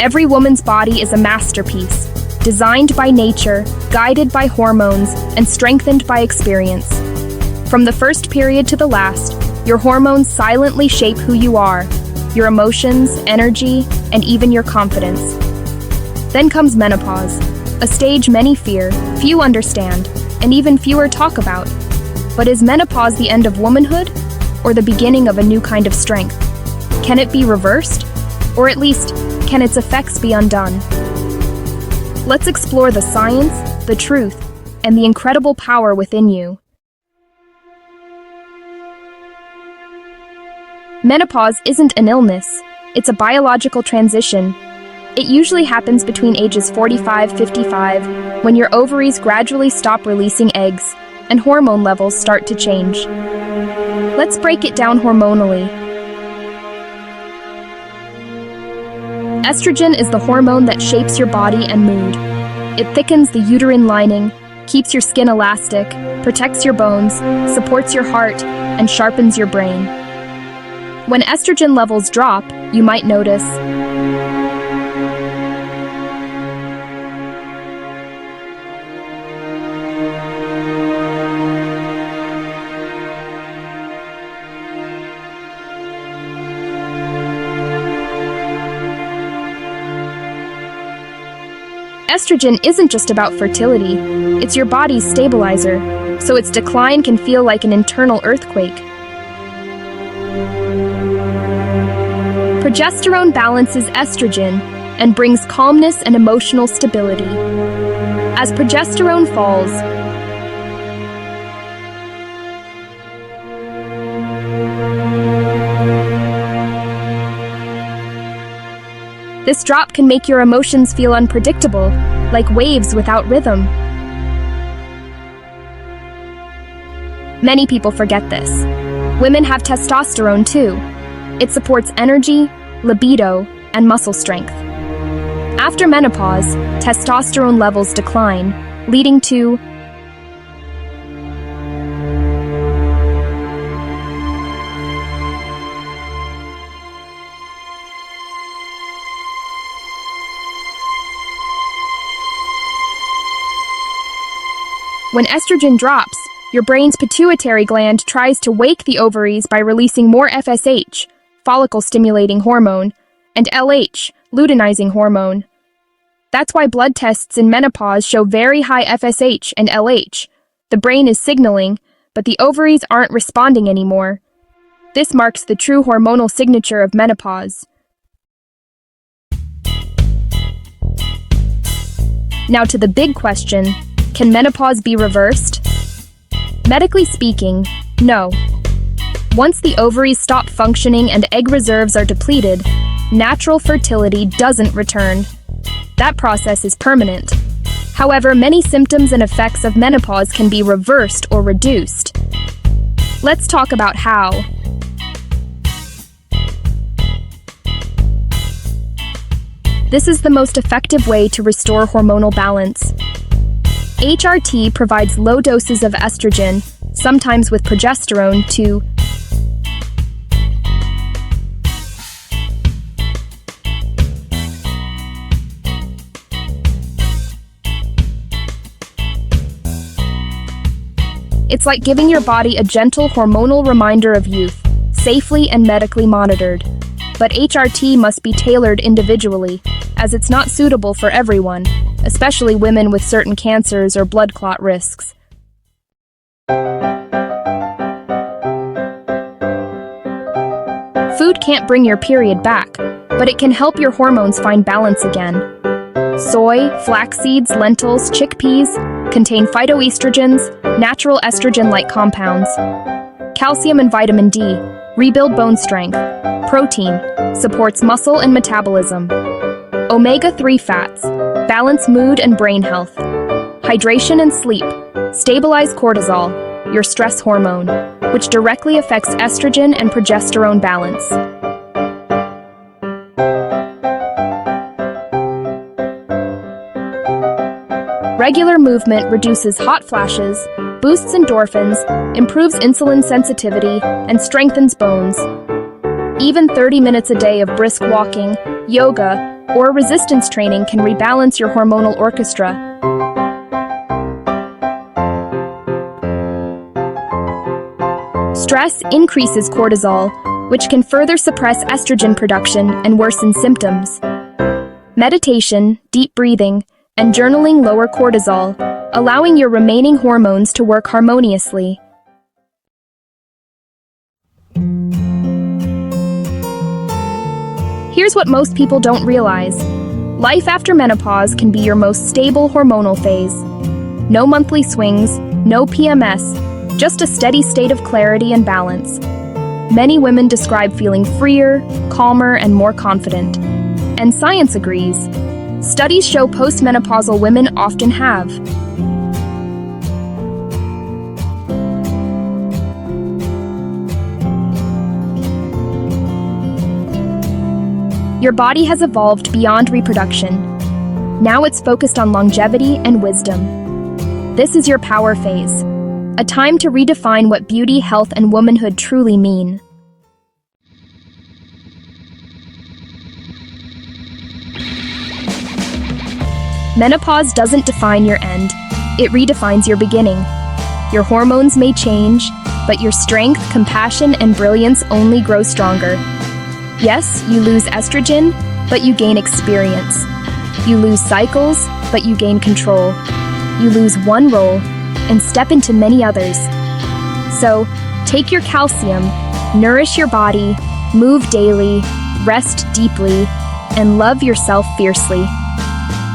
Every woman's body is a masterpiece, designed by nature, guided by hormones, and strengthened by experience. From the first period to the last, your hormones silently shape who you are, your emotions, energy, and even your confidence. Then comes menopause, a stage many fear, few understand, and even fewer talk about. But is menopause the end of womanhood, or the beginning of a new kind of strength? Can it be reversed? Or at least, can its effects be undone? Let's explore the science, the truth, and the incredible power within you. Menopause isn't an illness, it's a biological transition. It usually happens between ages 45-55, when your ovaries gradually stop releasing eggs and hormone levels start to change. Let's break it down hormonally. Estrogen is the hormone that shapes your body and mood. It thickens the uterine lining, keeps your skin elastic, protects your bones, supports your heart, and sharpens your brain. When estrogen levels drop, you might notice estrogen isn't just about fertility, it's your body's stabilizer, so its decline can feel like an internal earthquake. Progesterone balances estrogen and brings calmness and emotional stability. As progesterone falls, this drop can make your emotions feel unpredictable, like waves without rhythm. Many people forget this. Women have testosterone too. It supports energy, libido, and muscle strength. After menopause, testosterone levels decline, leading to when estrogen drops, your brain's pituitary gland tries to wake the ovaries by releasing more FSH, follicle-stimulating hormone, and LH, luteinizing hormone. That's why blood tests in menopause show very high FSH and LH. The brain is signaling, but the ovaries aren't responding anymore. This marks the true hormonal signature of menopause. Now to the big question. Can menopause be reversed? Medically speaking, no. Once the ovaries stop functioning and egg reserves are depleted, natural fertility doesn't return. That process is permanent. However, many symptoms and effects of menopause can be reversed or reduced. Let's talk about how. This is the most effective way to restore hormonal balance. HRT provides low doses of estrogen, sometimes with progesterone, to It's like giving your body a gentle hormonal reminder of youth, safely and medically monitored. But HRT must be tailored individually, as it's not suitable for everyone, especially women with certain cancers or blood clot risks. Food can't bring your period back, but it can help your hormones find balance again. Soy, flax seeds, lentils, chickpeas contain phytoestrogens, natural estrogen-like compounds. Calcium and vitamin D rebuild bone strength. Protein supports muscle and metabolism. Omega-3 fats balance mood and brain health. Hydration and sleep stabilize cortisol, your stress hormone, which directly affects estrogen and progesterone balance. Regular movement reduces hot flashes, boosts endorphins, improves insulin sensitivity, and strengthens bones. Even 30 minutes a day of brisk walking, yoga, or resistance training can rebalance your hormonal orchestra. Stress increases cortisol, which can further suppress estrogen production and worsen symptoms. Meditation, deep breathing, and journaling lower cortisol, allowing your remaining hormones to work harmoniously. Here's what most people don't realize. Life after menopause can be your most stable hormonal phase. No monthly swings, no PMS, just a steady state of clarity and balance. Many women describe feeling freer, calmer, and more confident. And science agrees. Studies show postmenopausal women often have. Your body has evolved beyond reproduction. Now it's focused on longevity and wisdom. This is your power phase, a time to redefine what beauty, health, and womanhood truly mean. Menopause doesn't define your end, it redefines your beginning. Your hormones may change, but your strength, compassion, and brilliance only grow stronger. Yes, you lose estrogen, but you gain experience. You lose cycles, but you gain control. You lose one role and step into many others. So, take your calcium, nourish your body, move daily, rest deeply, and love yourself fiercely.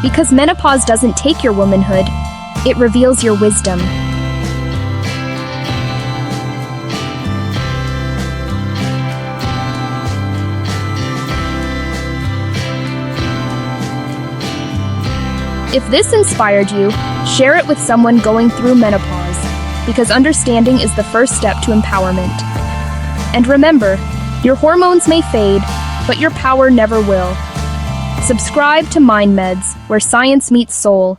Because menopause doesn't take your womanhood, it reveals your wisdom. If this inspired you, share it with someone going through menopause, because understanding is the first step to empowerment. And remember, your hormones may fade, but your power never will. Subscribe to MindMeds, where science meets soul,